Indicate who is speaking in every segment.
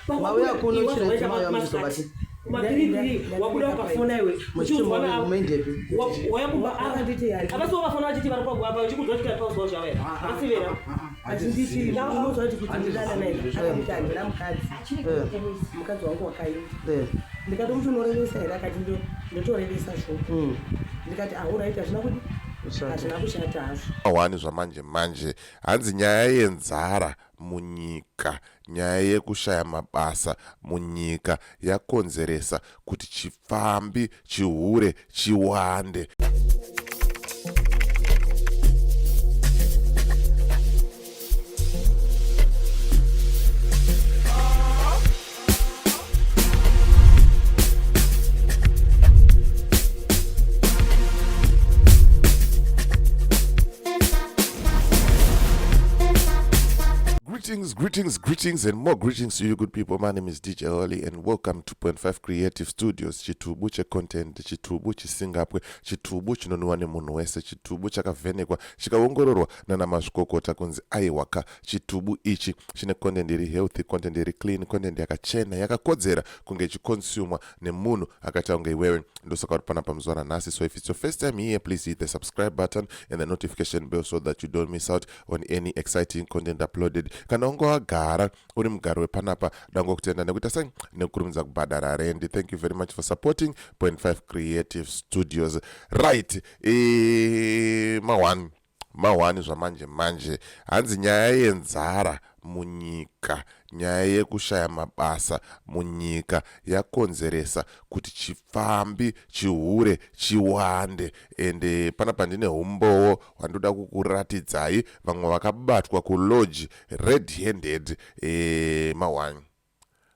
Speaker 1: Mauya kuno chile mauya mzobati.
Speaker 2: Mapiri wakuda wakafona iwe
Speaker 1: Mchumba umendepi.
Speaker 2: Wayakuba akanditi yari. Abaso bafona achiti barapagwa apa chikudzotika pauso zvawe. Asivera. Achinditi unozo ati kuti ndidana naye. Akanditani namukadzi. Mukadzi wangu wakayo. Ndikati mtu unorevesa ira akati ndotorevesa sho. Ndikati uraita zvina kuti hazvina kushata hazvo.
Speaker 3: Awani zvamanje manje hanzi nyaya yenzara munyika, nyaya yekushaya mabasa munyika yakonzeresa kuti chifambi chihure chiwande. Greetings and more greetings to you good people. My name is DJ Oli and welcome to 0.5 Creative Studios. Chitubu che content, chitubu chisingapwe, chitubu chinonwane munhu wese, chitubu chakavhenekwa chikaongororwa nana mazvikokota kunzi aiwaka. Chitubu ichi chine content iri healthy, content iri clean, content yakachena, yakakodzera kunge chikonsumwa nemunhu akati unge iwewe. Ndosaka pana pamzora nasi. So if it's your first time here, please hit the subscribe button and the notification bell so that you don't miss out on any exciting content uploaded. Kana wagara uri mugaro wepanapa dango kutenda nekuita sei nekurumidza kubhadhara rendi. Thank you very much for supporting 0.5 Creative Studios. Right, mawani zvamanje manje hanzi nyaya yenzara munyika, nyaya yekushaya mabasa munyika yakonzeresa kuti chifambi chihure chiwande. Ende panapa ndine umbowo wandoda kukuratidzai vamwe vakabatwa kulodge red handed.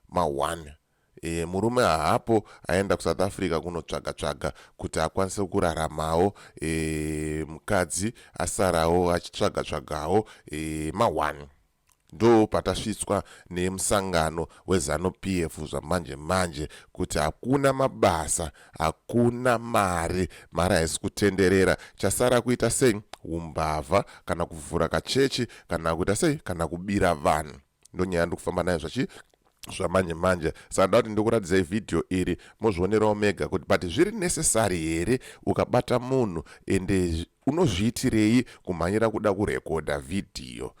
Speaker 3: mawani murume hapo aenda kuSouth Africa kunotsvaga kuti akwanise kuraramawo. Mukadzi asarawo achitsvaga mawani ndo patasvitswa nemusangano weZanu PF zvamanje kuti hakuna mabasa, hakuna mari haisi kutenderera. Chasara kuita sei umbavha kana kuvhura kachechi kana kuita sei kana kubira vanhu. Ndo nyaya ndikufamba nayo zvamanje. Saka ndati ndikuratidzai video iri mozvionerawo mega kuti but zviri necessary here ukabata munhu ende unozviitirei kumhanyira kuda kurekodha video.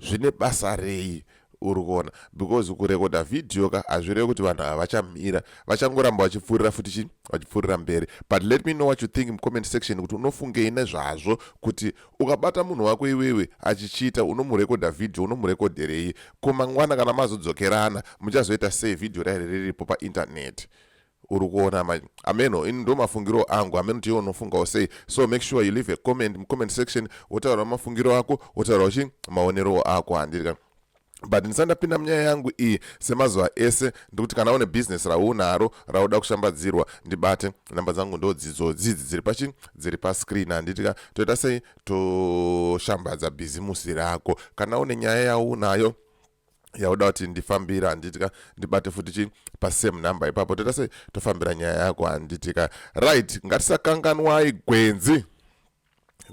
Speaker 3: Zvine basa rei uri kuona, because kurekodha video hazvirevi kuti vanhu ava vachamira, vachangoramba vachipfuurira futi vachipfuurira mberi. But let me know what you think in comment section kuti unofungei nezvazvo kuti ukabata munhu wako iwewe achichita unomurekodha video, unomurekodherei. Kumangwana kana mazodzokerana muchazoita sei video rairi riripo painternet. Uri kuona ameno ini ndo mafungiro angu, ameno tiyo unofungawo sei. So make sure you leave a comment in comment section wotaura mafungiro ako, wotaura maonero ako handika. But ndisandapinda munyaya yangu iyi semazuva ese ndikuti kana une business raunaro rauda kushambadzirwa ndibate namba dzangu ndo dzidzi dziri pascreen handitika toita sei toshambadza bhizimusi rako. Kana une nyaya yaunayo yauda kuti ndifambira handitika ndibate futi pasame number ipapo toita sei tofambira nyaya yako handitika. Right, ngatisakanganwai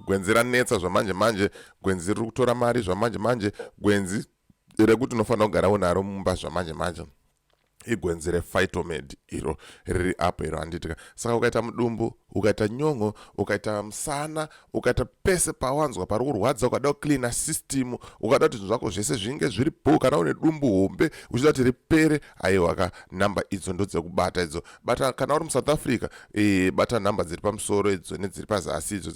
Speaker 3: gwenzi ranetsa zvamanje, gwenzi riri kutora mari zvamanje, gwenzi rekuti unofanira kugara unaro mumba zvamanje. Igwenzi rephytomed iro riri apo iro handitika. Saka ukaita mudumbu, ukaita nyongo, ukaita musana, ukaita pese pawanzwa pari kurwadza, ukada kucleana system, ukada kuti zvinhu zvako zvese zvinge zviri po, kana une dumbu hombe uchida kuti ripere, aiwa namba idzo ndo dzekubata idzo. Bata kana uri muSouth Africa bata namba dziri pamusoro idzo nedziri pazasi idzo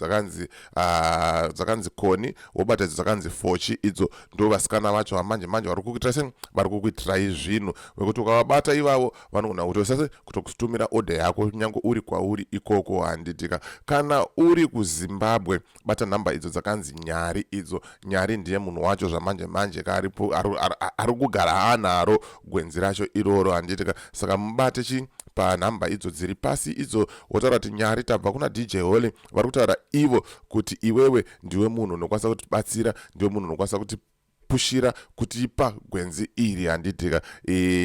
Speaker 3: dzakanzi koni, wobata idzo dzakanzi fochi, idzo ndo vasikana vacho vamanje vari kukuitira sei, vari kukuitirai zvinhu wekuti ukavabata ivavo vanogona kuti usase kutokutumira order yako nyange uri kwauri ikoko handitika. Kana uri kuZimbabwe bata namba idzo dzakanzi nyari. Idzo nyari ndiye munhu wacho zvamanje karipo ari kugara anaro gwenzi racho iroro handitika. Saka mubate panhamba idzo dziri pasi idzo wotaura kuti nyari tabva kuna DJ Oli, vari kutaura ivo kuti iwewe ndiwe munhu unokwanisa kutibatsira, ndiwe munhu unokwanisa kuti pushira kutipa gwenzi iri handitika.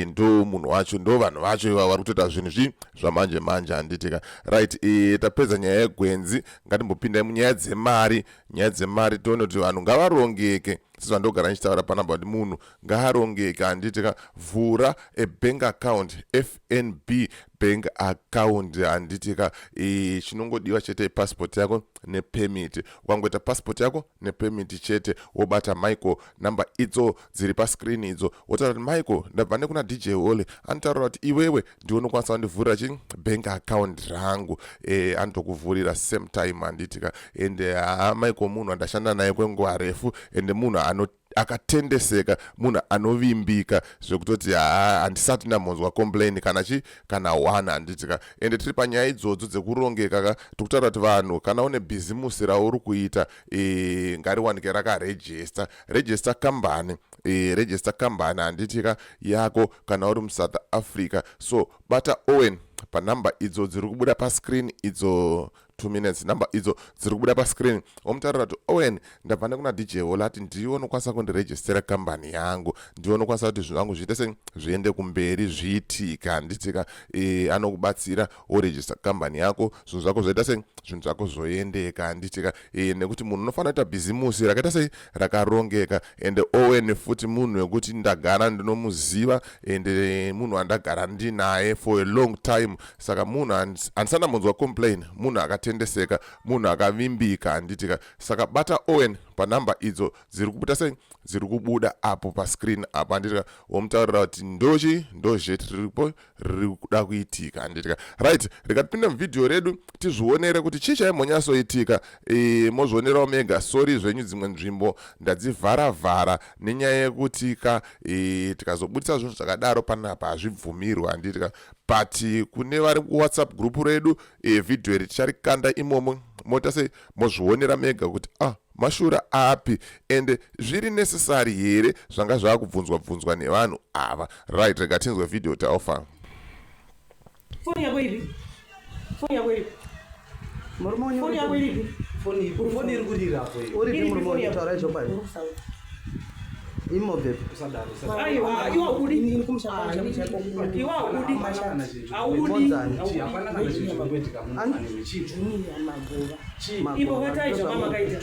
Speaker 3: Ndo munhu wacho, ndo vanhu vacho iva vari kutoita zvinhu zvamanje handitika. Right, tapedza nyaya yegwenzi, ngatimbopindai munyaya dzemari. Nyaya dzemari toone kuti vanhu ngavarongeke sezvandogara ndichitaura panapa kuti munhu ngaarongeke handitika vhura bank account FNB bank account handitika chinongodiwa chete passport yako nepermit. Ukangoita passport yako nepermit chete wobata Michael namba idzo dziri pascreen idzo wotaura kuti Michael ndabva nekuna DJ Ole anotaura kuti iwewe ndiwe unokwanisa kundivhurira chi bank account rangu anotokuvhurira same time handitika ende Michael munhu andashanda naye kwenguva refu ende munhu akatendeseka munhu anovimbika zvekutoti handisati ndambonzwa complain kana one handitika ende tiri panyaya idzodzo dzekurongeka tikutaura kuti vanhu kana une bhizimusi rauri kuita ngariwanike register company handitika yako kana uri muSouth Africa. So bata Owen panamba idzo dziri kubuda pascreen idzo 2 minutes namba idzo dziri kubuda pascreen omutaura kuti Owen ndabva nekuna DJ Ole ati ndiwe unokwanisa kundiregistera company yangu, ndiwe unokwanisa kuti zvinhu zvangu zviite zviende kumberi zviitika handitika anokubatsira woregister company yako zvinhu zvako zvoita zvinhu zvako zvoendeka handitika nekuti munhu unofanira kuita bhizimusi rakaita rakarongeka ende Owen futi munhu wekuti ndagara ndinomuziva ende munhu andagara ndinaye for a long time saka munhu handisana munzwa complain munhu akatendeseka munhu akavimbika handitika saka bata Owen panamba idzo dziri kubuda apo pascreen apo handitika womutaurira kuti ndozvetiripo riri kuda kuitika handitika right. Rikatipinda muvidhio redu tizvionere kuti chii chaimhonyasoitika mozvionerawo mega. Sorry zvenyu dzimwe nzvimbo ndadzivharavhara nenyaya yekuti tikazobudisa zvinhu zvakadaro panapa hazvibvumirwa handitika but kune vari kuWhatsApp group redu vidhio iri ticharikanda imomo mota mozvionera mega kuti mashura api ende zviri necessary here zvanga zvakubvunzwa nevanhu ava. Right, rega tinzwe vidhio taofa.
Speaker 2: Phone yako hivi. Phone yako hivi.
Speaker 1: Phone iri kudira hapo hivi. Uri ndi murumo utaura icho pai. Imo baby.
Speaker 2: Aiwa, iwa udi ni kumshaka chako. Iwa udi mashana. Audi.
Speaker 1: Hapana kana chinokuitika munhu ane chitu
Speaker 2: ya magova. Ibo vata icho mama kaita.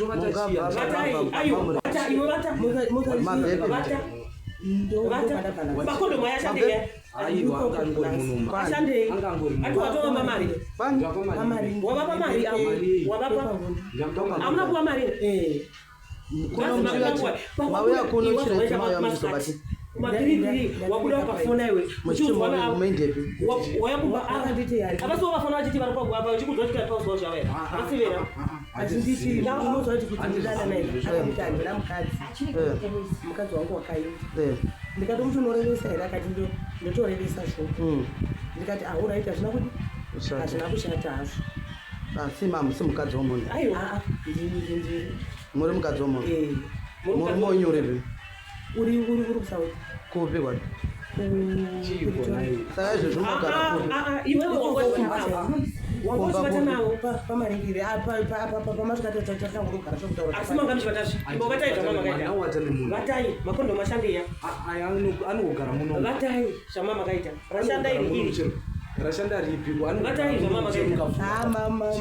Speaker 2: Vata ndo bakondo maya chandega. Aiwa ngangori munhu. Ashande. Atuwatoa mamari. Mamari. Wababa mari wababa. Amna kuwa mari.
Speaker 1: Kuna mchira mawea kuno chira chima ya msobati
Speaker 2: Matiriri wakuda pakufona iwe
Speaker 1: muchimwana umendepi
Speaker 2: wayakuba akanditi yari abaso bafona achiti barapagwa apa chikudzotika pauso chawe asivera achinditi ndinozo kuti ndidana naye akamutanga namukadzi mukadzi wangu wakayo ndikati mtu unorevesa here akati ndotorevesa sho ndikati uraita zvina kuti hazvina kushata hazvo
Speaker 1: asi mamu simukadzi womunhu
Speaker 2: aiwa ndiri
Speaker 1: muri mukadzi womunhu muri monyurevi
Speaker 2: uri kusauri
Speaker 1: kupi kwati saka izvo zvimogara
Speaker 2: wangosibata nawo pamaringiri pamasvikatatakangurugara zvokutaura asi mangamishivatazi vataita mama kaita vatai makondo mashandeya
Speaker 1: anogara muno
Speaker 2: vatai zvamama kaita rashanda iri
Speaker 1: rashanda ripiko
Speaker 2: vatai zvamama kaita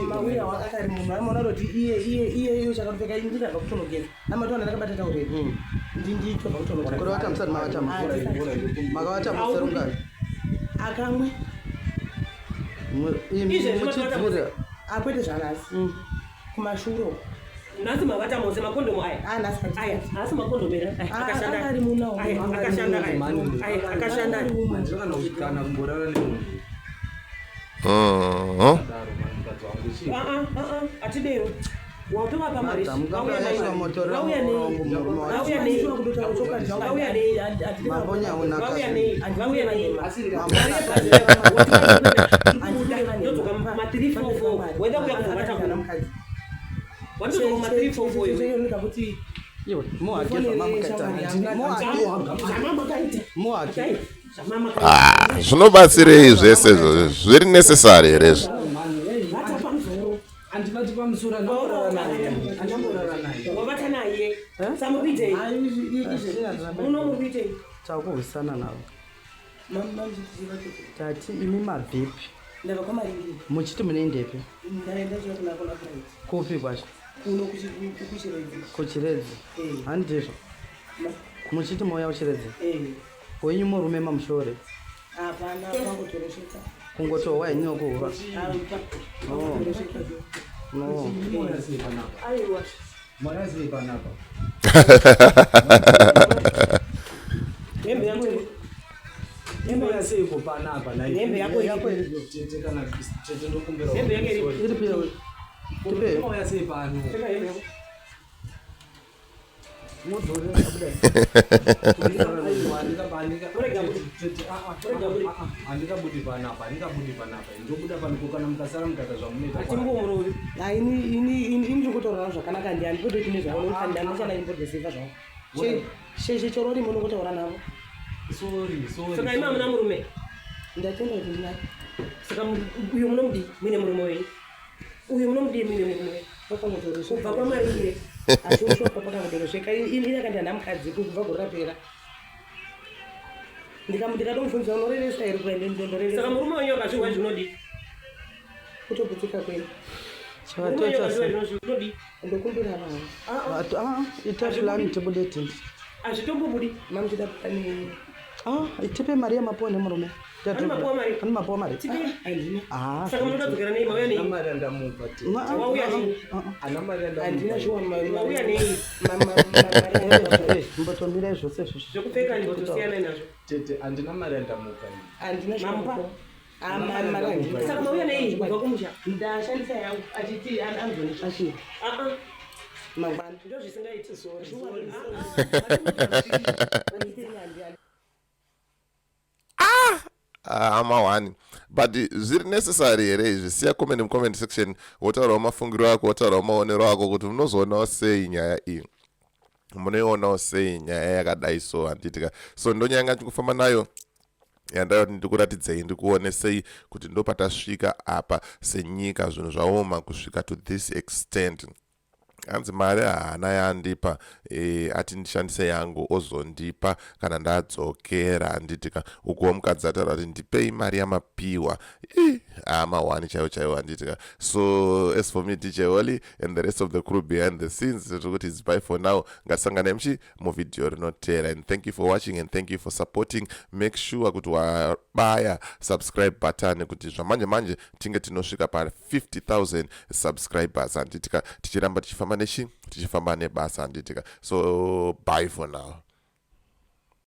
Speaker 2: mawira wakatari munhu amaona kuti iye chakapfeka ndinabva kutonogeza amatona ndakabata taurei ndindicho vakutonogera
Speaker 1: kuri vata musati makavata muserungani
Speaker 2: akamwe
Speaker 1: muchidzira
Speaker 2: akwete zvanasi kumashuro nasi mavata mose makondomu aya asi makondomu era akashanda ari munawo akashanda
Speaker 1: ndinokanausikana kumborara nemunhu
Speaker 2: atidero watova pamari
Speaker 3: zvinobatsirei zvese zviri necessary here
Speaker 1: andinoti pamusura
Speaker 2: wavata naye samupitei unomupitei
Speaker 1: takuhwisana navo tati imi mabhepi
Speaker 2: ndava kwamaringiri
Speaker 1: muchiti mune ndepi
Speaker 2: ndaenda chinokunakona
Speaker 1: kupi kwacho
Speaker 2: kuno kuchiredzi
Speaker 1: kuchiredzi handizvo Muchiti moya uchiredzi. Wenyu murume mamushore.
Speaker 2: Hapana, kwangotorosheka.
Speaker 1: Kungotowa yenyu kuhura.
Speaker 2: Oh.
Speaker 1: No.
Speaker 2: Aiwa.
Speaker 4: Marazi panapa.
Speaker 2: Hembe yangu.
Speaker 4: Hembe yasiko panapa na
Speaker 2: hembe yako
Speaker 4: tete kana tete ndokumbera.
Speaker 2: Hembe yake
Speaker 1: iri pia. Tipe.
Speaker 4: Hembe yasiko pano. Andikabudi panapa ndobuda pano kana mukasara mukata zvamunoita
Speaker 2: atimbomurovi ini ndikutorawo zvakanaka ndiani kuti tine zvaunokanda muchana imbodesiva zvavo sheshe chorori munokotaura navo saka ima muna murume ndatenda kuti ndinai saka uyo munomudi muine murume wenyu uyo munomudi muine murume wenyu kubva kwamarire ashoshoka pakangodorosveka ini akandi hana mukadzi kubva gorapera ndikadomubvunza unoreresa here kuende ndondoreresa saka murume wenyu akazviwa zvinodi kutoputika kwenu chavatotasinodi ndokumbira vanhu itafulani tibudeti hazvitombobudi mamuchida pani tipe mari yemapuwa nemurume ani mapuwa mari saka munotadzokera nei mauya nei handina mauya nei
Speaker 1: mbotombira zvose
Speaker 2: zvokupfeka ndotosiyana nazvo
Speaker 4: tete handina mari yandamuka
Speaker 2: handina saka mauya nei kubva kumusha ndashandisa yangu achiti anzonichashira mangwani ndo zvisingaiti
Speaker 3: amawani but zviri necessary here izvi siya comment section wotaurawo mafungiro ako wotaurawo maonero ako kuti munozoonawo sei nyaya iyi munoionawo sei nyaya yakadai so handitika so ndonyanga tikufamba nayo yandayoti ndikuratidzei ndikuonesei kuti ndo patasvika apa senyika zvinhu zvaoma kusvika to this extent hanzi mari haana yandipa ati ndishandise yangu ozondipa kana ndadzokera handitika ukuwo mukadzi ataura kuti ndipei mari yamapiwa mawani chaiwo handitika so as for me DJ Oli and the rest of the crew behind the scenes kuti it's bye for now ngatisangane muvidhio rinotera and thank you for watching and thank you for supporting make sure kuti wabaya subscribe button kuti zvamanje tinge tinosvika pa 50,000 subscribers handitika tichiramba tichifamba nebasa handitika so bye for now.